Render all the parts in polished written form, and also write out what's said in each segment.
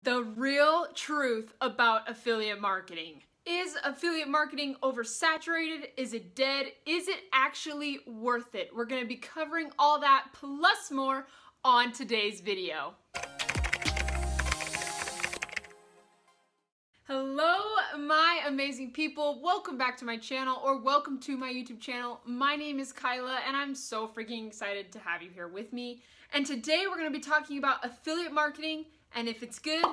The real truth about affiliate marketing. Is affiliate marketing oversaturated? Is it dead? Is it actually worth it? We're going to be covering all that plus more on today's video. Hello, my amazing people. Welcome back to my channel, or welcome to my YouTube channel. My name is Kyla, and I'm so freaking excited to have you here with me. And today we're going to be talking about affiliate marketing and if it's good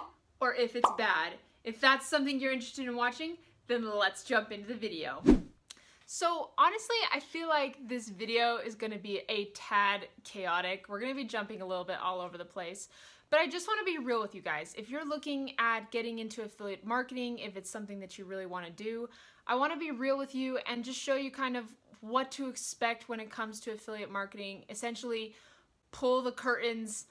or if it's bad. If that's something you're interested in watching, then let's jump into the video. So honestly, I feel like this video is going to be a tad chaotic. We're going to be jumping a little bit all over the place. But I just want to be real with you guys. If you're looking at getting into affiliate marketing, if it's something that you really want to do, I want to be real with you and just show you kind of what to expect when it comes to affiliate marketing. Essentially, pull the curtains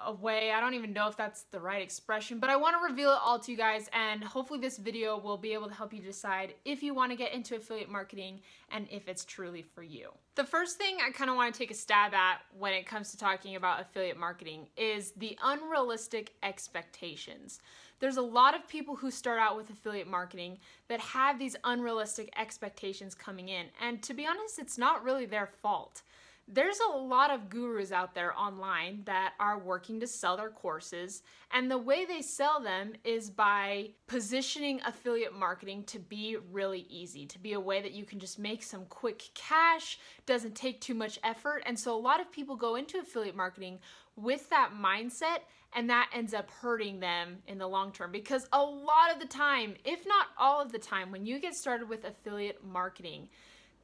away. I don't even know if that's the right expression, but I want to reveal it all to you guys, and hopefully this video will be able to help you decide if you want to get into affiliate marketing and if it's truly for you. The first thing I kind of want to take a stab at when it comes to talking about affiliate marketing is the unrealistic expectations. There's a lot of people who start out with affiliate marketing that have these unrealistic expectations coming in, and to be honest, it's not really their fault. There's a lot of gurus out there online that are working to sell their courses, and the way they sell them is by positioning affiliate marketing to be really easy, to be a way that you can just make some quick cash, doesn't take too much effort. And so a lot of people go into affiliate marketing with that mindset, and that ends up hurting them in the long term, because a lot of the time, if not all of the time, when you get started with affiliate marketing,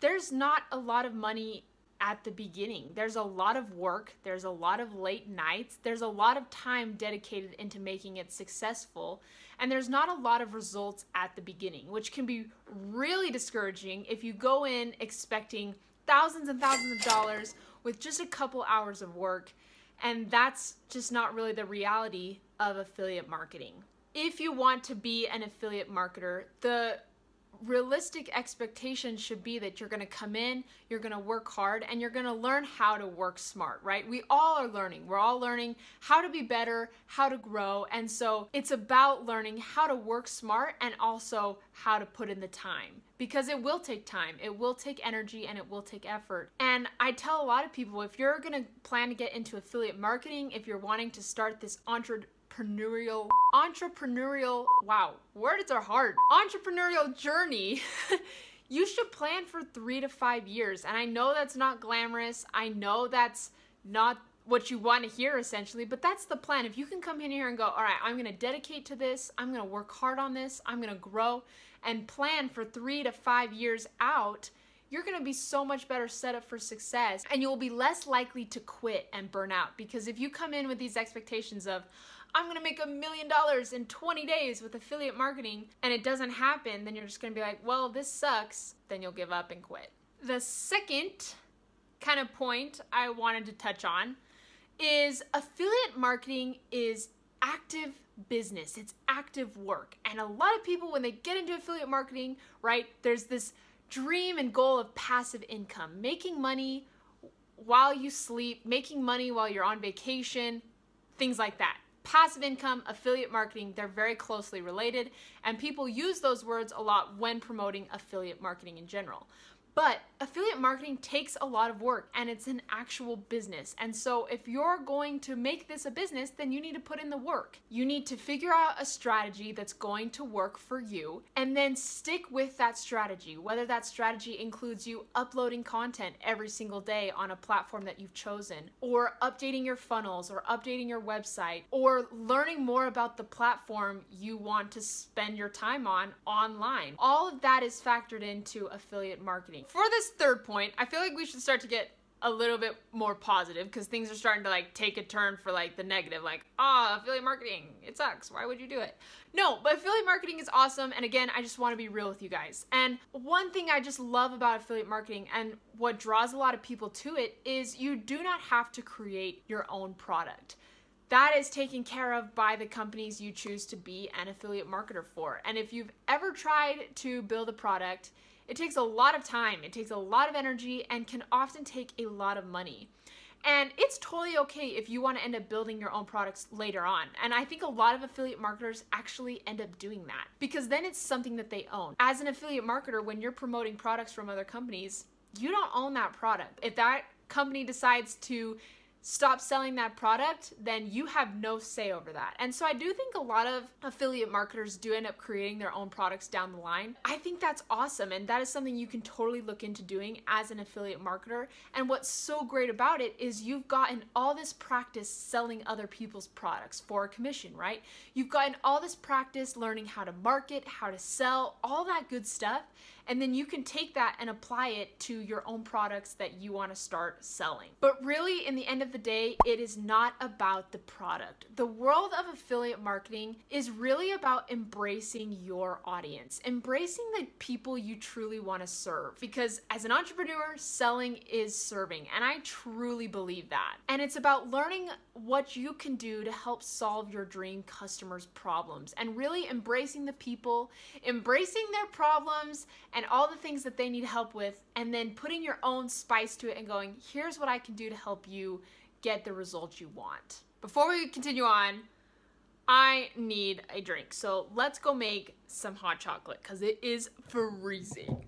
there's not a lot of money at the beginning. There's a lot of work, there's a lot of late nights, there's a lot of time dedicated into making it successful, and there's not a lot of results at the beginning, which can be really discouraging if you go in expecting thousands and thousands of dollars with just a couple hours of work, and that's just not really the reality of affiliate marketing. If you want to be an affiliate marketer, the realistic expectation should be that you're going to come in, you're going to work hard, and you're going to learn how to work smart, right? We all are learning. We're all learning how to be better, how to grow, and so it's about learning how to work smart and also how to put in the time, because it will take time, it will take energy, and it will take effort. And I tell a lot of people, if you're going to plan to get into affiliate marketing, if you're wanting to start this entrepreneurial, wow, words are hard, entrepreneurial journey, you should plan for 3 to 5 years. And I know that's not glamorous. I know that's not what you want to hear essentially, but that's the plan. If you can come in here and go, all right, I'm going to dedicate to this, I'm going to work hard on this, I'm going to grow, and plan for 3 to 5 years out, you're going to be so much better set up for success, and you'll be less likely to quit and burn out. Because if you come in with these expectations of, I'm going to make $1 million in 20 days with affiliate marketing, and it doesn't happen, then you're just going to be like, well, this sucks. Then you'll give up and quit. The second kind of point I wanted to touch on is affiliate marketing is active business. It's active work. And a lot of people, when they get into affiliate marketing, right, there's this dream and goal of passive income, making money while you sleep, making money while you're on vacation, things like that. Passive income, affiliate marketing, they're very closely related, and people use those words a lot when promoting affiliate marketing in general. But affiliate marketing takes a lot of work, and it's an actual business. And so if you're going to make this a business, then you need to put in the work. You need to figure out a strategy that's going to work for you, and then stick with that strategy, whether that strategy includes you uploading content every single day on a platform that you've chosen, or updating your funnels, or updating your website, or learning more about the platform you want to spend your time on online. All of that is factored into affiliate marketing. For this third point, I feel like we should start to get a little bit more positive, because things are starting to like take a turn for like the negative, like, affiliate marketing, it sucks, why would you do it? No, but affiliate marketing is awesome, and again, I just want to be real with you guys. And one thing I just love about affiliate marketing, and what draws a lot of people to it, is you do not have to create your own product. That is taken care of by the companies you choose to be an affiliate marketer for. And if you've ever tried to build a product, it takes a lot of time, it takes a lot of energy, and can often take a lot of money. And it's totally okay if you want to end up building your own products later on. And I think a lot of affiliate marketers actually end up doing that because then it's something that they own. As an affiliate marketer, when you're promoting products from other companies, you don't own that product. If that company decides to stop selling that product, then you have no say over that. And so I do think a lot of affiliate marketers do end up creating their own products down the line. I think that's awesome, and that is something you can totally look into doing as an affiliate marketer. And what's so great about it is you've gotten all this practice selling other people's products for a commission, right? You've gotten all this practice learning how to market, how to sell, all that good stuff. And then you can take that and apply it to your own products that you want to start selling. But really, in the end of the day, it is not about the product. The world of affiliate marketing is really about embracing your audience, embracing the people you truly want to serve. Because as an entrepreneur, selling is serving, and I truly believe that. And it's about learning what you can do to help solve your dream customers' problems, and really embracing the people, embracing their problems, and all the things that they need help with, and then putting your own spice to it and going, here's what I can do to help you get the results you want. Before we continue on, I need a drink. So let's go make some hot chocolate because it is freezing.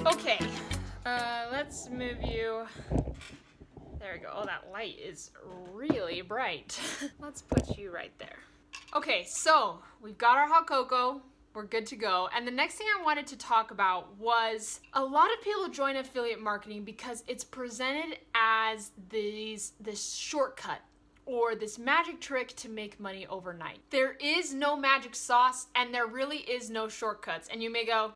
Okay, let's move you. There we go. Oh, that light is really bright. Let's put you right there. Okay, so we've got our hot cocoa. We're good to go. And the next thing I wanted to talk about was a lot of people join affiliate marketing because it's presented as this shortcut or this magic trick to make money overnight. There is no magic sauce and there really is no shortcuts. And you may go,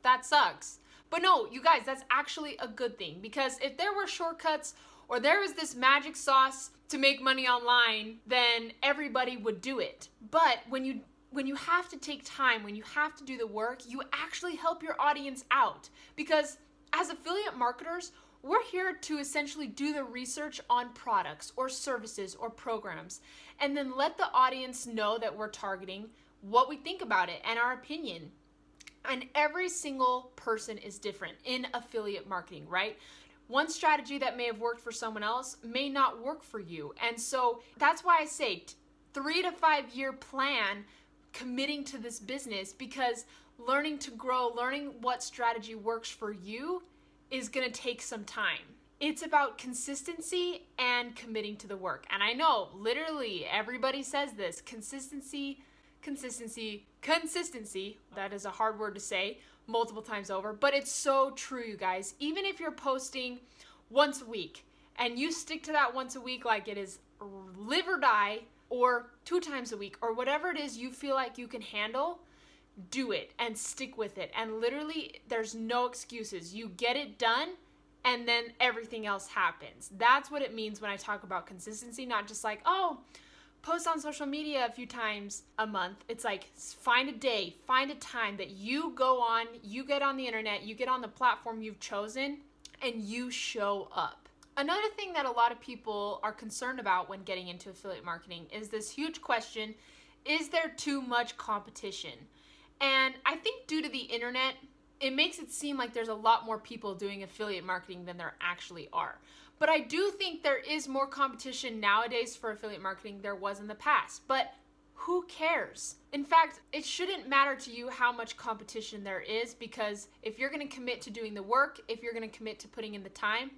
that sucks. But no, you guys, that's actually a good thing, because if there were shortcuts or there was this magic sauce to make money online, then everybody would do it. But when you have to take time, when you have to do the work, you actually help your audience out. Because as affiliate marketers, we're here to essentially do the research on products or services or programs, and then let the audience know that we're targeting, what we think about it, and our opinion. And every single person is different in affiliate marketing, right? One strategy that may have worked for someone else may not work for you. And so that's why I say 3 to 5 year plan committing to this business, because learning to grow, learning what strategy works for you is going to take some time. It's about consistency and committing to the work. And I know literally everybody says this, consistency. That is a hard word to say multiple times over, but it's so true, you guys. Even if you're posting once a week and you stick to that once a week like it is live or die, or 2 times a week, or whatever it is you feel like you can handle, do it and stick with it. And literally, there's no excuses. You get it done and then everything else happens. That's what it means when I talk about consistency, not just like, oh, post on social media a few times a month. It's like, find a day, find a time that you go on, you get on the internet, you get on the platform you've chosen, and you show up. Another thing that a lot of people are concerned about when getting into affiliate marketing is this huge question, is there too much competition? And I think due to the internet, it makes it seem like there's a lot more people doing affiliate marketing than there actually are. But I do think there is more competition nowadays for affiliate marketing than there was in the past. But who cares? In fact, it shouldn't matter to you how much competition there is, because if you're going to commit to doing the work, if you're going to commit to putting in the time,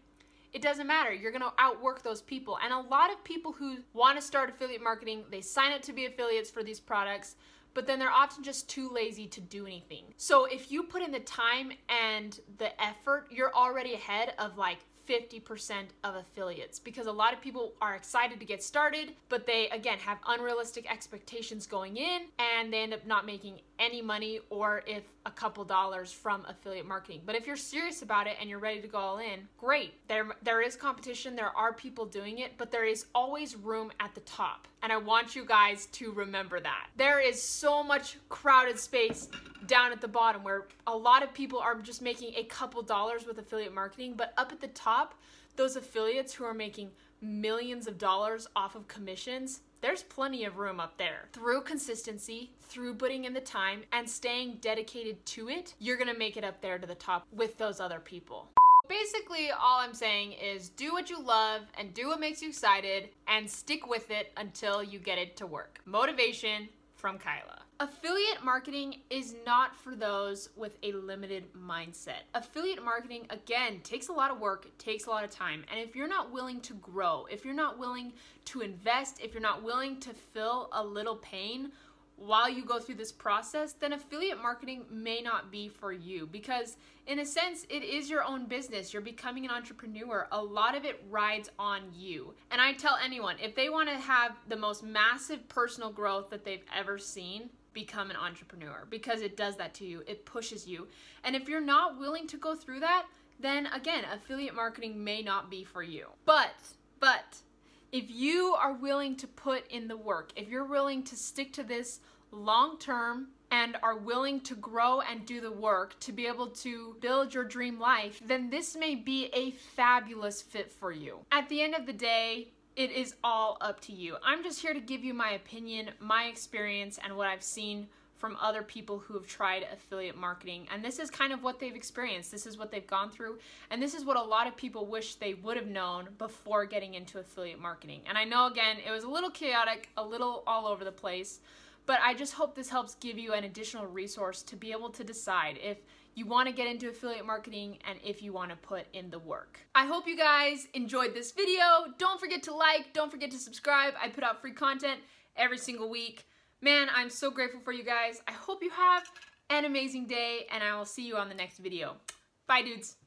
it doesn't matter. You're going to outwork those people. And a lot of people who want to start affiliate marketing, they sign up to be affiliates for these products, but then they're often just too lazy to do anything. So if you put in the time and the effort, you're already ahead of like 50% of affiliates, because a lot of people are excited to get started, but they, again, have unrealistic expectations going in, and they end up not making any money, or if a couple dollars from affiliate marketing. But if you're serious about it and you're ready to go all in, great. There is competition, there are people doing it, but there is always room at the top. And I want you guys to remember that. There is so much crowded space down at the bottom where a lot of people are just making a couple dollars with affiliate marketing, but up at the top, those affiliates who are making millions of dollars off of commissions, there's plenty of room up there. Through consistency, through putting in the time, and staying dedicated to it, you're gonna make it up there to the top with those other people. Basically, all I'm saying is do what you love and do what makes you excited and stick with it until you get it to work. Motivation from Kyla. Affiliate marketing is not for those with a limited mindset. Affiliate marketing, again, takes a lot of work, it takes a lot of time. And if you're not willing to grow, if you're not willing to invest, if you're not willing to feel a little pain while you go through this process, then affiliate marketing may not be for you, because in a sense, it is your own business. You're becoming an entrepreneur. A lot of it rides on you. And I tell anyone, if they want to have the most massive personal growth that they've ever seen, become an entrepreneur, because it does that to you. It pushes you. And if you're not willing to go through that, then again, affiliate marketing may not be for you. But if you are willing to put in the work, if you're willing to stick to this long term and are willing to grow and do the work to be able to build your dream life, then this may be a fabulous fit for you. At the end of the day, it is all up to you. I'm just here to give you my opinion, my experience, and what I've seen from other people who have tried affiliate marketing. And this is kind of what they've experienced. This is what they've gone through. And this is what a lot of people wish they would have known before getting into affiliate marketing. And I know, again, it was a little chaotic, a little all over the place, but I just hope this helps give you an additional resource to be able to decide if you want to get into affiliate marketing and if you want to put in the work. I hope you guys enjoyed this video. Don't forget to like, don't forget to subscribe. I put out free content every single week. Man, I'm so grateful for you guys. I hope you have an amazing day, and I will see you on the next video. Bye, dudes.